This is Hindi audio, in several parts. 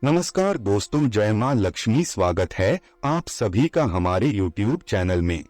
नमस्कार दोस्तों, जय मां लक्ष्मी। स्वागत है आप सभी का हमारे YouTube चैनल में।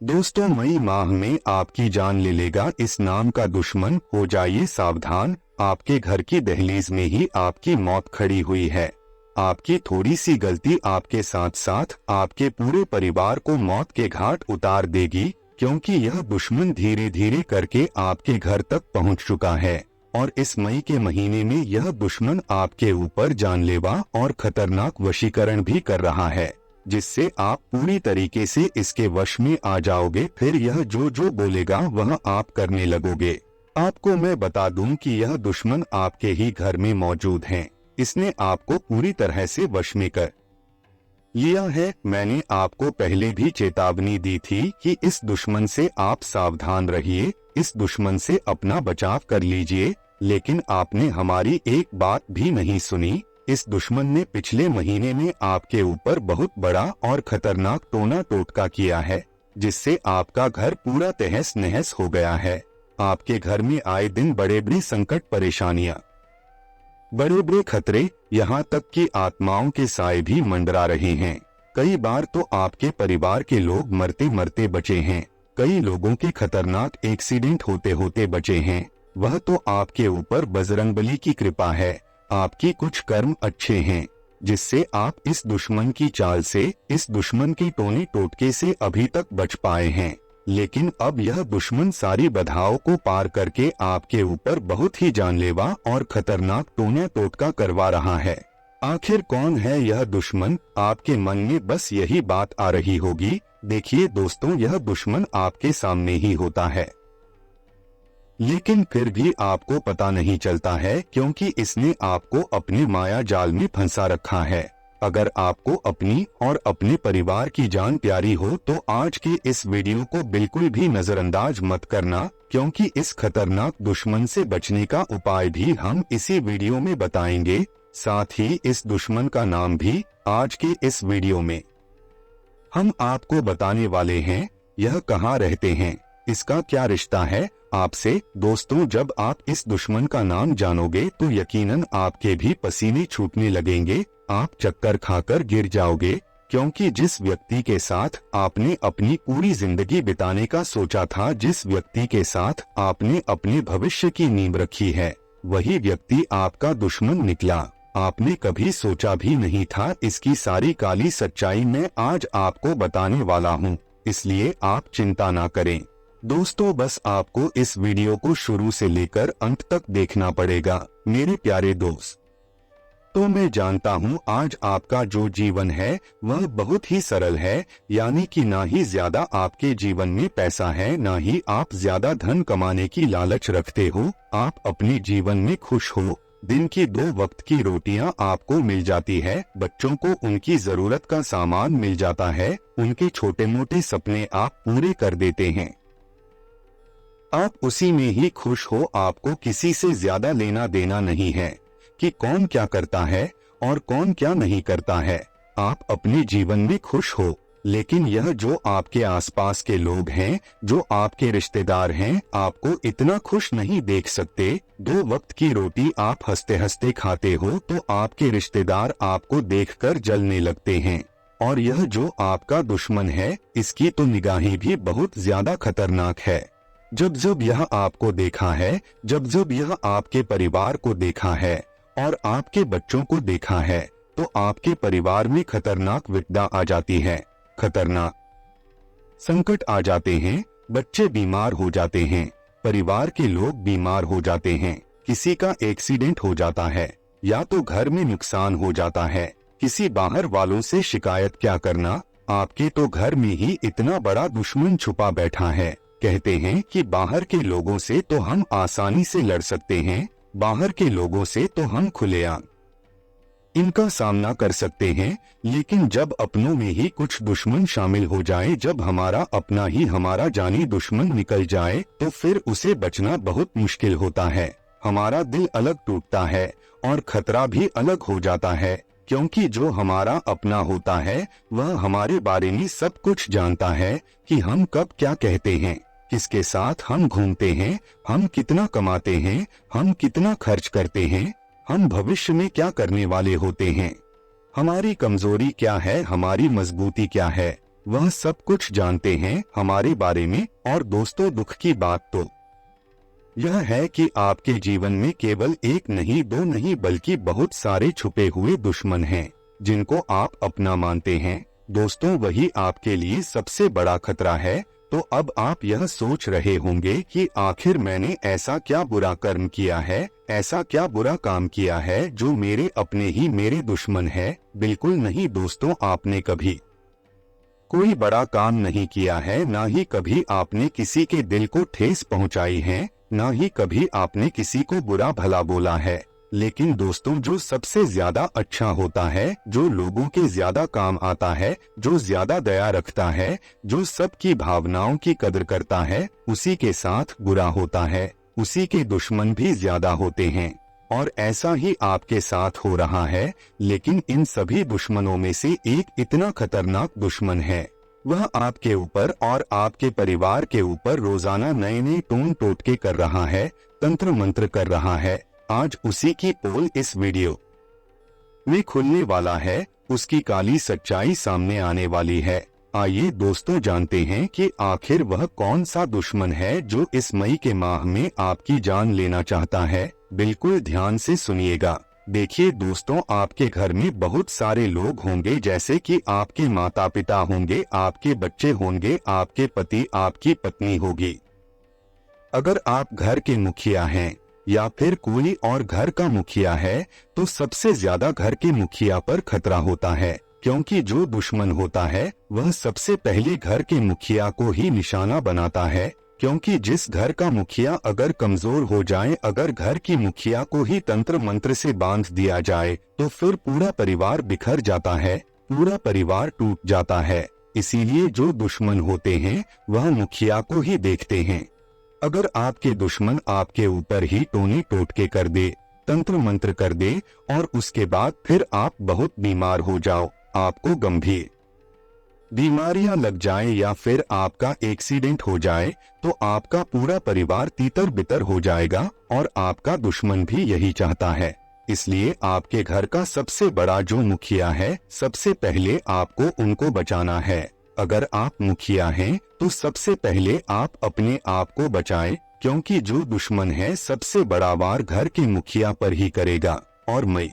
दोस्तों, मई माह में आपकी जान ले लेगा इस नाम का दुश्मन। हो जाइए सावधान, आपके घर की दहलीज में ही आपकी मौत खड़ी हुई है। आपकी थोड़ी सी गलती आपके साथ साथ आपके पूरे परिवार को मौत के घाट उतार देगी, क्योंकि यह दुश्मन धीरे धीरे करके आपके घर तक पहुंच चुका है। और इस मई के महीने में यह दुश्मन आपके ऊपर जानलेवा और खतरनाक वशीकरण भी कर रहा है, जिससे आप पूरी तरीके से इसके वश में आ जाओगे। फिर यह जो जो बोलेगा वह आप करने लगोगे। आपको मैं बता दूं कि यह दुश्मन आपके ही घर में मौजूद है। इसने आपको पूरी तरह से वश में कर लिया है। मैंने आपको पहले भी चेतावनी दी थी कि इस दुश्मन से आप सावधान रहिए, इस दुश्मन से अपना बचाव कर लीजिए, लेकिन आपने हमारी एक बात भी नहीं सुनी। इस दुश्मन ने पिछले महीने में आपके ऊपर बहुत बड़ा और खतरनाक टोना टोटका किया है, जिससे आपका घर पूरा तहस नहस हो गया है। आपके घर में आए दिन बड़े बड़े संकट, परेशानियां, बड़े बड़े खतरे, यहाँ तक कि आत्माओं के साए भी मंडरा रहे हैं। कई बार तो आपके परिवार के लोग मरते मरते बचे हैं। कई लोगों के खतरनाक एक्सीडेंट होते होते बचे हैं। वह तो आपके ऊपर बजरंगबली की कृपा है। आपकी कुछ कर्म अच्छे हैं, जिससे आप इस दुश्मन की चाल से, इस दुश्मन के टोने टोटके से अभी तक बच पाए हैं। लेकिन अब यह दुश्मन सारी बाधाओं को पार करके आपके ऊपर बहुत ही जानलेवा और खतरनाक टोना टोटका करवा रहा है। आखिर कौन है यह दुश्मन? आपके मन में बस यही बात आ रही होगी। देखिए दोस्तों, यह दुश्मन आपके सामने ही होता है, लेकिन फिर भी आपको पता नहीं चलता है, क्योंकि इसने आपको अपने माया जाल में फंसा रखा है। अगर आपको अपनी और अपने परिवार की जान प्यारी हो तो आज के इस वीडियो को बिल्कुल भी नजरअंदाज मत करना, क्योंकि इस खतरनाक दुश्मन से बचने का उपाय भी हम इसी वीडियो में बताएंगे। साथ ही इस दुश्मन का नाम भी आज के इस वीडियो में हम आपको बताने वाले हैं। यह कहाँ रहते हैं, इसका क्या रिश्ता है आपसे। दोस्तों, जब आप इस दुश्मन का नाम जानोगे तो यकीनन आपके भी पसीने छूटने लगेंगे। आप चक्कर खाकर गिर जाओगे, क्योंकि जिस व्यक्ति के साथ आपने अपनी पूरी जिंदगी बिताने का सोचा था, जिस व्यक्ति के साथ आपने अपने भविष्य की नींव रखी है, वही व्यक्ति आपका दुश्मन निकला। आपने कभी सोचा भी नहीं था। इसकी सारी काली सच्चाई मैं आज आपको बताने वाला हूँ, इसलिए आप चिंता ना करें। दोस्तों, बस आपको इस वीडियो को शुरू से लेकर अंत तक देखना पड़ेगा मेरे प्यारे दोस्त। तो मैं जानता हूँ आज आपका जो जीवन है वह बहुत ही सरल है, यानी कि ना ही ज्यादा आपके जीवन में पैसा है, ना ही आप ज्यादा धन कमाने की लालच रखते हो। आप अपने जीवन में खुश हो। दिन की 2 वक्त की रोटियां आपको मिल जाती है, बच्चों को उनकी जरूरत का सामान मिल जाता है, उनके छोटे मोटे सपने आप पूरे कर देते हैं। आप उसी में ही खुश हो। आपको किसी से ज्यादा लेना देना नहीं है कि कौन क्या करता है और कौन क्या नहीं करता है। आप अपने जीवन में खुश हो। लेकिन यह जो आपके आसपास के लोग हैं, जो आपके रिश्तेदार हैं, आपको इतना खुश नहीं देख सकते। 2 वक्त की रोटी आप हंसते हंसते खाते हो तो आपके रिश्तेदार आपको देखकर जलने लगते हैं। और यह जो आपका दुश्मन है, इसकी तो निगाहें भी बहुत ज्यादा खतरनाक है। जब जब यह आपको देखा है, जब जब यह आपके परिवार को देखा है और आपके बच्चों को देखा है, तो आपके परिवार में खतरनाक विपदा आ जाती है, खतरनाक संकट आ जाते हैं। बच्चे बीमार हो जाते हैं, परिवार के लोग बीमार हो जाते हैं, किसी का एक्सीडेंट हो जाता है, या तो घर में नुकसान हो जाता है। किसी बाहर वालों से शिकायत क्या करना, आपके तो घर में ही इतना बड़ा दुश्मन छुपा बैठा है। कहते हैं कि बाहर के लोगों से तो हम आसानी से लड़ सकते हैं, बाहर के लोगों से तो हम खुलेआम इनका सामना कर सकते हैं, लेकिन जब अपनों में ही कुछ दुश्मन शामिल हो जाए, जब हमारा अपना ही हमारा जानी दुश्मन निकल जाए, तो फिर उसे बचना बहुत मुश्किल होता है। हमारा दिल अलग टूटता है और खतरा भी अलग हो जाता है, क्योंकि जो हमारा अपना होता है वह हमारे बारे में सब कुछ जानता है कि हम कब क्या कहते हैं, किसके साथ हम घूमते हैं, हम कितना कमाते हैं, हम कितना खर्च करते हैं, हम भविष्य में क्या करने वाले होते हैं, हमारी कमजोरी क्या है, हमारी मजबूती क्या है, वह सब कुछ जानते हैं हमारे बारे में। और दोस्तों, दुख की बात तो यह है कि आपके जीवन में केवल एक नहीं, दो नहीं, बल्कि बहुत सारे छुपे हुए दुश्मन हैं जिनको आप अपना मानते हैं। दोस्तों, वही आपके लिए सबसे बड़ा खतरा है। तो अब आप यह सोच रहे होंगे कि आखिर मैंने ऐसा क्या बुरा कर्म किया है, ऐसा क्या बुरा काम किया है जो मेरे अपने ही मेरे दुश्मन है। बिल्कुल नहीं दोस्तों, आपने कभी कोई बड़ा काम नहीं किया है, ना ही कभी आपने किसी के दिल को ठेस पहुंचाई है, ना ही कभी आपने किसी को बुरा भला बोला है। लेकिन दोस्तों, जो सबसे ज्यादा अच्छा होता है, जो लोगों के ज्यादा काम आता है, जो ज्यादा दया रखता है, जो सबकी भावनाओं की कदर करता है, उसी के साथ बुरा होता है, उसी के दुश्मन भी ज्यादा होते हैं। और ऐसा ही आपके साथ हो रहा है। लेकिन इन सभी दुश्मनों में से एक इतना खतरनाक दुश्मन है, वह आपके ऊपर और आपके परिवार के ऊपर रोजाना नए नए टोन टोटके कर रहा है, तंत्र मंत्र कर रहा है। आज उसी की पोल इस वीडियो में खुलने वाला है, उसकी काली सच्चाई सामने आने वाली है। आइए दोस्तों, जानते हैं कि आखिर वह कौन सा दुश्मन है जो इस मई के माह में आपकी जान लेना चाहता है। बिल्कुल ध्यान से सुनिएगा। देखिए दोस्तों, आपके घर में बहुत सारे लोग होंगे, जैसे कि आपके माता पिता होंगे, आपके बच्चे होंगे, आपके पति, आपकी पत्नी होगी। अगर आप घर के मुखिया हैं या फिर कोई और घर का मुखिया है, तो सबसे ज्यादा घर के मुखिया पर खतरा होता है, क्योंकि जो दुश्मन होता है वह सबसे पहले घर के मुखिया को ही निशाना बनाता है। क्योंकि जिस घर का मुखिया अगर कमजोर हो जाए, अगर घर की मुखिया को ही तंत्र मंत्र से बांध दिया जाए, तो फिर पूरा परिवार बिखर जाता है, पूरा परिवार टूट जाता है। इसीलिए जो दुश्मन होते हैं वह मुखिया को ही देखते हैं। अगर आपके दुश्मन आपके ऊपर ही टोने टोटके कर दे, तंत्र मंत्र कर दे, और उसके बाद फिर आप बहुत बीमार हो जाओ, आपको गंभीर बीमारियां लग जाए या फिर आपका एक्सीडेंट हो जाए, तो आपका पूरा परिवार तीतर बितर हो जाएगा। और आपका दुश्मन भी यही चाहता है। इसलिए आपके घर का सबसे बड़ा जो मुखिया है, सबसे पहले आपको उनको बचाना है। अगर आप मुखिया हैं तो सबसे पहले आप अपने आप को बचाएं, क्योंकि जो दुश्मन है सबसे बड़ा वार घर के मुखिया पर ही करेगा। और मई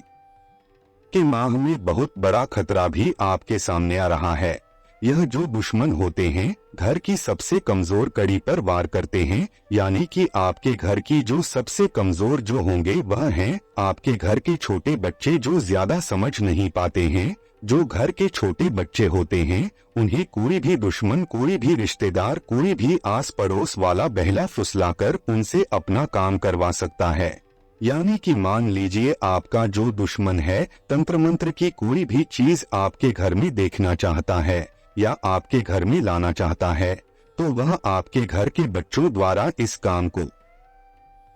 के माह में बहुत बड़ा खतरा भी आपके सामने आ रहा है। यह जो दुश्मन होते हैं घर की सबसे कमजोर कड़ी पर वार करते हैं, यानी कि आपके घर की जो सबसे कमजोर जो होंगे वह हैं आपके घर के छोटे बच्चे, जो ज्यादा समझ नहीं पाते हैं। जो घर के छोटे बच्चे होते हैं उन्हें कोई भी दुश्मन, कोई भी रिश्तेदार, कोई भी आस पड़ोस वाला बहला फुसलाकर उनसे अपना काम करवा सकता है। यानी कि मान लीजिए आपका जो दुश्मन है तंत्र मंत्र की कोई भी चीज आपके घर में देखना चाहता है या आपके घर में लाना चाहता है, तो वह आपके घर के बच्चों द्वारा इस काम को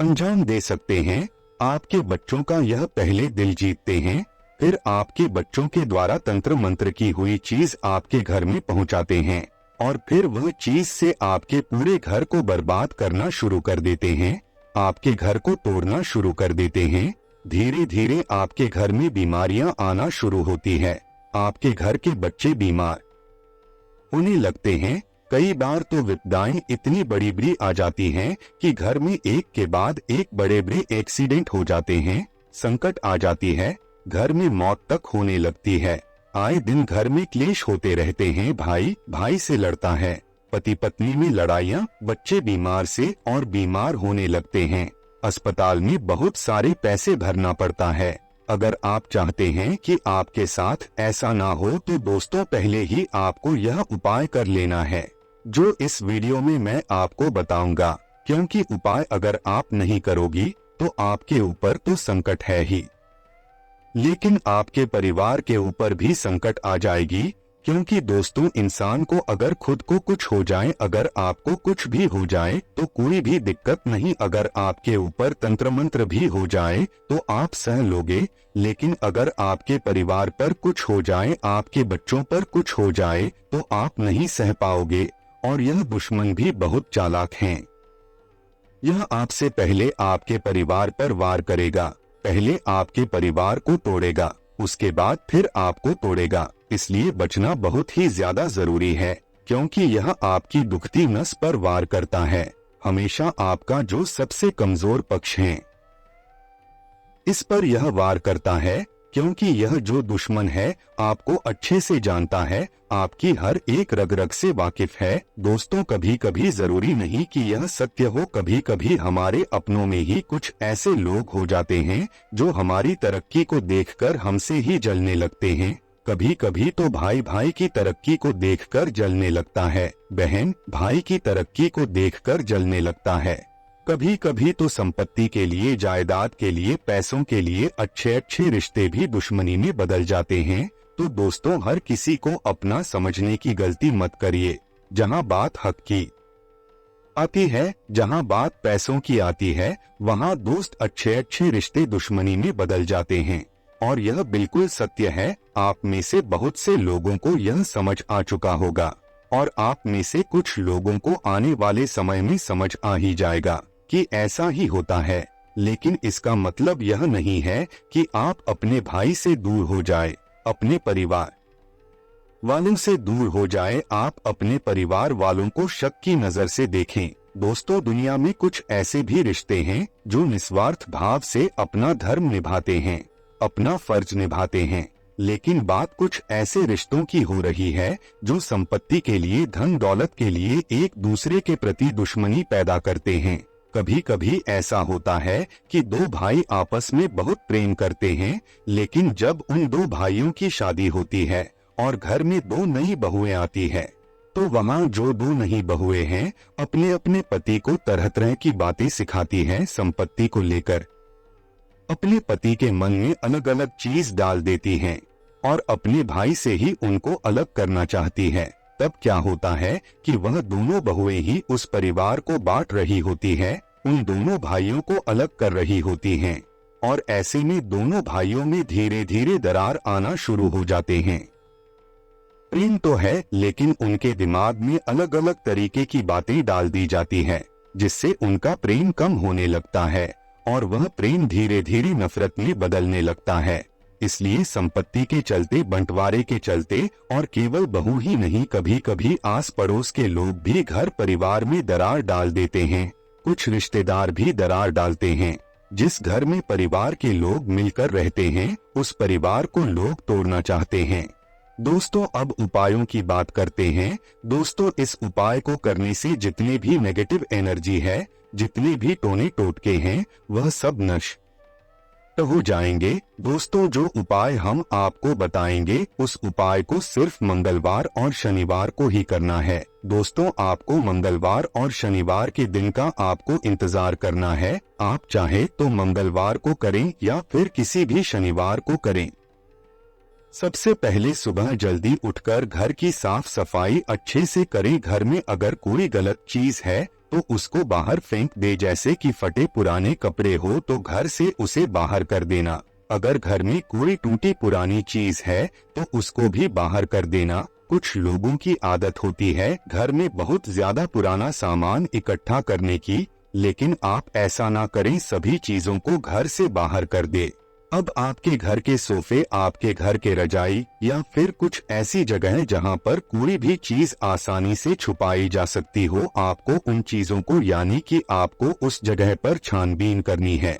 अंजाम दे सकते हैं। आपके बच्चों का यह पहले दिल जीतते हैं, फिर आपके बच्चों के द्वारा तंत्र मंत्र की हुई चीज आपके घर में पहुंचाते हैं, और फिर वह चीज से आपके पूरे घर को बर्बाद करना शुरू कर देते हैं, आपके घर को तोड़ना शुरू कर देते हैं। धीरे धीरे आपके घर में बीमारियां आना शुरू होती है, आपके घर के बच्चे बीमार होने लगते हैं। कई बार तो विपदाएं इतनी बड़ी बड़ी आ जाती हैं कि घर में एक के बाद एक बड़े बड़े एक्सीडेंट हो जाते हैं, संकट आ जाती है, घर में मौत तक होने लगती है। आए दिन घर में क्लेश होते रहते हैं, भाई भाई से लड़ता है, पति पत्नी में लड़ाइयाँ, बच्चे बीमार से और बीमार होने लगते हैं, अस्पताल में बहुत सारे पैसे भरना पड़ता है। अगर आप चाहते हैं कि आपके साथ ऐसा ना हो, तो दोस्तों पहले ही आपको यह उपाय कर लेना है जो इस वीडियो में मैं आपको बताऊंगा, क्योंकि उपाय अगर आप नहीं करोगी तो आपके ऊपर तो संकट है ही, लेकिन आपके परिवार के ऊपर भी संकट आ जाएगी। क्योंकि दोस्तों, इंसान को अगर खुद को कुछ हो जाए, अगर आपको कुछ भी हो जाए तो कोई भी दिक्कत नहीं। अगर आपके ऊपर तंत्र मंत्र भी हो जाए तो आप सह लोगे, लेकिन अगर आपके परिवार पर कुछ हो जाए, आपके बच्चों पर कुछ हो जाए, तो आप नहीं सह पाओगे। और यह दुश्मन भी बहुत चालाक हैं, यह आपसे पहले आपके परिवार पर वार करेगा, पहले आपके परिवार को तोड़ेगा, उसके बाद फिर आपको तोड़ेगा। इसलिए बचना बहुत ही ज्यादा जरूरी है, क्योंकि यह आपकी दुखती नस पर वार करता है, हमेशा आपका जो सबसे कमजोर पक्ष है इस पर यह वार करता है, क्योंकि यह जो दुश्मन है आपको अच्छे से जानता है, आपकी हर एक रग रग से वाकिफ है। दोस्तों, कभी कभी जरूरी नहीं कि यह सत्य हो, कभी कभी हमारे अपनों में ही कुछ ऐसे लोग हो जाते हैं जो हमारी तरक्की को देखकर हमसे ही जलने लगते हैं। कभी कभी तो भाई भाई की तरक्की को देखकर जलने लगता है, बहन भाई की तरक्की को देखकर जलने लगता है। कभी कभी तो संपत्ति के लिए, जायदाद के लिए, पैसों के लिए अच्छे अच्छे रिश्ते भी दुश्मनी में बदल जाते हैं। तो दोस्तों, हर किसी को अपना समझने की गलती मत करिए। जहां बात हक की आती है, जहां बात पैसों की आती है, वहां दोस्त अच्छे अच्छे रिश्ते दुश्मनी में बदल जाते हैं। और यह बिल्कुल सत्य है। आप में से बहुत से लोगों को यह समझ आ चुका होगा, और आप में से कुछ लोगों को आने वाले समय में समझ आ ही जाएगा कि ऐसा ही होता है। लेकिन इसका मतलब यह नहीं है कि आप अपने भाई से दूर हो जाए, अपने परिवार वालों से दूर हो जाए। आप अपने परिवार वालों को शक की नजर से देखें। दोस्तों, दुनिया में कुछ ऐसे भी रिश्ते हैं जो निस्वार्थ भाव से अपना धर्म निभाते हैं, अपना फर्ज निभाते हैं। लेकिन बात कुछ ऐसे रिश्तों की हो रही है जो संपत्ति के लिए, धन दौलत के लिए एक दूसरे के प्रति दुश्मनी पैदा करते हैं। कभी कभी ऐसा होता है कि दो भाई आपस में बहुत प्रेम करते हैं, लेकिन जब उन दो भाइयों की शादी होती है और घर में दो नई बहुएं आती है, तो वहाँ जो दो नई बहुएं हैं अपने अपने पति को तरह तरह की बातें सिखाती हैं संपत्ति को लेकर। अपने पति के मन में अलग अलग चीज डाल देती हैं और अपने भाई से ही उनको अलग करना चाहती है। तब क्या होता है कि वह दोनों बहुएं ही उस परिवार को बांट रही होती है, उन दोनों भाइयों को अलग कर रही होती हैं, और ऐसे में दोनों भाइयों में धीरे धीरे दरार आना शुरू हो जाते हैं। प्रेम तो है, लेकिन उनके दिमाग में अलग अलग तरीके की बातें डाल दी जाती है, जिससे उनका प्रेम कम होने लगता है और वह प्रेम धीरे धीरे नफरत में बदलने लगता है। इसलिए संपत्ति के चलते, बंटवारे के चलते, और केवल बहू ही नहीं, कभी कभी आस पड़ोस के लोग भी घर परिवार में दरार डाल देते हैं। कुछ रिश्तेदार भी दरार डालते हैं। जिस घर में परिवार के लोग मिलकर रहते हैं, उस परिवार को लोग तोड़ना चाहते हैं। दोस्तों, अब उपायों की बात करते हैं। दोस्तों, इस उपाय को करने से जितने भी नेगेटिव एनर्जी है, जितने भी टोने टोटके हैं, वह सब नष्ट हो जाएंगे। दोस्तों, जो उपाय हम आपको बताएंगे, उस उपाय को सिर्फ मंगलवार और शनिवार को ही करना है। दोस्तों, आपको मंगलवार और शनिवार के दिन का आपको इंतजार करना है। आप चाहे तो मंगलवार को करें या फिर किसी भी शनिवार को करें। सबसे पहले सुबह जल्दी उठकर घर की साफ सफाई अच्छे से करें। घर में अगर कोई गलत चीज है तो उसको बाहर फेंक दे, जैसे कि फटे पुराने कपड़े हो तो घर से उसे बाहर कर देना। अगर घर में कोई टूटी पुरानी चीज है तो उसको भी बाहर कर देना। कुछ लोगों की आदत होती है घर में बहुत ज्यादा पुराना सामान इकट्ठा करने की, लेकिन आप ऐसा ना करें, सभी चीजों को घर से बाहर कर दे। अब आपके घर के सोफे, आपके घर के रजाई या फिर कुछ ऐसी जगह है जहां पर कोई भी चीज आसानी से छुपाई जा सकती हो, आपको उन चीजों को, यानी कि आपको उस जगह पर छानबीन करनी है।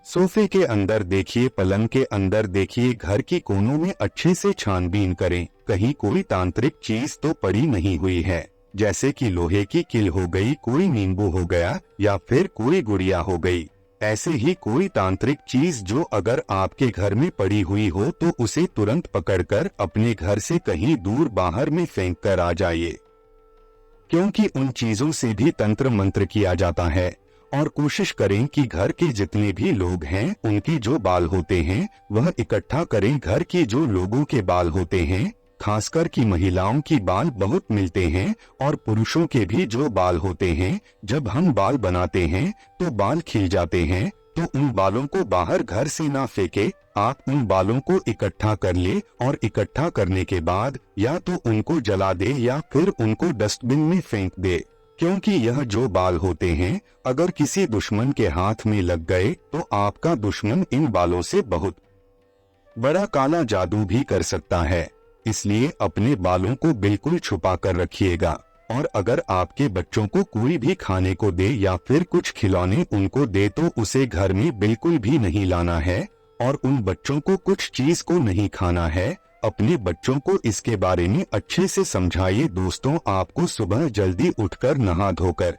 सोफे के अंदर देखिए, पलंग के अंदर देखिए, घर की कोनों में अच्छे से छानबीन करें। कहीं कोई तांत्रिक चीज तो पड़ी नहीं हुई है, जैसे कि लोहे की किल हो गई, कोई नींबू हो गया या फिर कोई गुड़िया हो गई। ऐसे ही कोई तांत्रिक चीज जो अगर आपके घर में पड़ी हुई हो तो उसे तुरंत पकड़कर अपने घर से कहीं दूर बाहर में फेंक कर आ जाइए, क्योंकि उन चीजों से भी तंत्र मंत्र किया जाता है। और कोशिश करें कि घर के जितने भी लोग हैं उनके जो बाल होते हैं वह इकट्ठा करें। घर के जो लोगों के बाल होते हैं, खासकर कि महिलाओं की बाल बहुत मिलते हैं, और पुरुषों के भी जो बाल होते हैं, जब हम बाल बनाते हैं तो बाल खिल जाते हैं, तो उन बालों को बाहर घर से ना फेंके। आप उन बालों को इकट्ठा कर ले और इकट्ठा करने के बाद या तो उनको जला दे या फिर उनको डस्टबिन में फेंक दे, क्योंकि यह जो बाल होते हैं अगर किसी दुश्मन के हाथ में लग गए तो आपका दुश्मन इन बालों से बहुत बड़ा काला जादू भी कर सकता है। इसलिए अपने बालों को बिल्कुल छुपा कर रखिएगा। और अगर आपके बच्चों को कोई भी खाने को दे या फिर कुछ खिलौने उनको दे तो उसे घर में बिल्कुल भी नहीं लाना है और उन बच्चों को कुछ चीज को नहीं खाना है। अपने बच्चों को इसके बारे में अच्छे से समझाइए। दोस्तों, आपको सुबह जल्दी उठकर नहा धोकर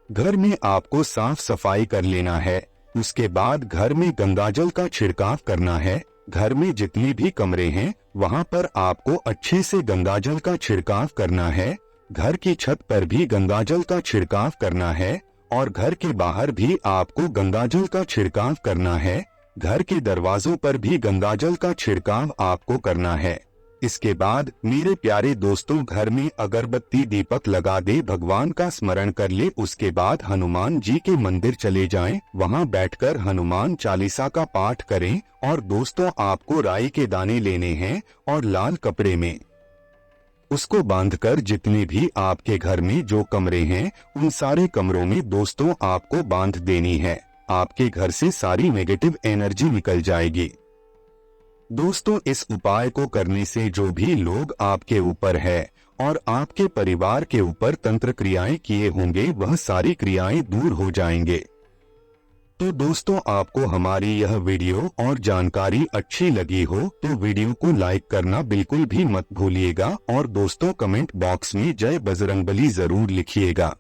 घर में आपको साफ सफाई कर लेना है। उसके बाद घर में गंगाजल का छिड़काव करना है। घर में जितने भी कमरे हैं वहां पर आपको अच्छे से गंगाजल का छिड़काव करना है। घर की छत पर भी गंगाजल का छिड़काव करना है और घर के बाहर भी आपको गंगाजल का छिड़काव करना है। घर के दरवाजों पर भी गंगाजल का छिड़काव आपको करना है। इसके बाद मेरे प्यारे दोस्तों, घर में अगरबत्ती दीपक लगा दे, भगवान का स्मरण कर ले। उसके बाद हनुमान जी के मंदिर चले जाएं, वहां बैठकर हनुमान चालीसा का पाठ करें। और दोस्तों, आपको राई के दाने लेने हैं और लाल कपड़े में उसको बांधकर जितने भी आपके घर में जो कमरे हैं उन सारे कमरों में दोस्तों आपको बांध देनी है। आपके घर से सारी नेगेटिव एनर्जी निकल जाएगी। दोस्तों, इस उपाय को करने से जो भी लोग आपके ऊपर है और आपके परिवार के ऊपर तंत्र क्रियाएं किए होंगे वह सारी क्रियाएं दूर हो जाएंगे। तो दोस्तों, आपको हमारी यह वीडियो और जानकारी अच्छी लगी हो तो वीडियो को लाइक करना बिल्कुल भी मत भूलिएगा और दोस्तों कमेंट बॉक्स में जय बजरंगबली जरूर लिखिएगा।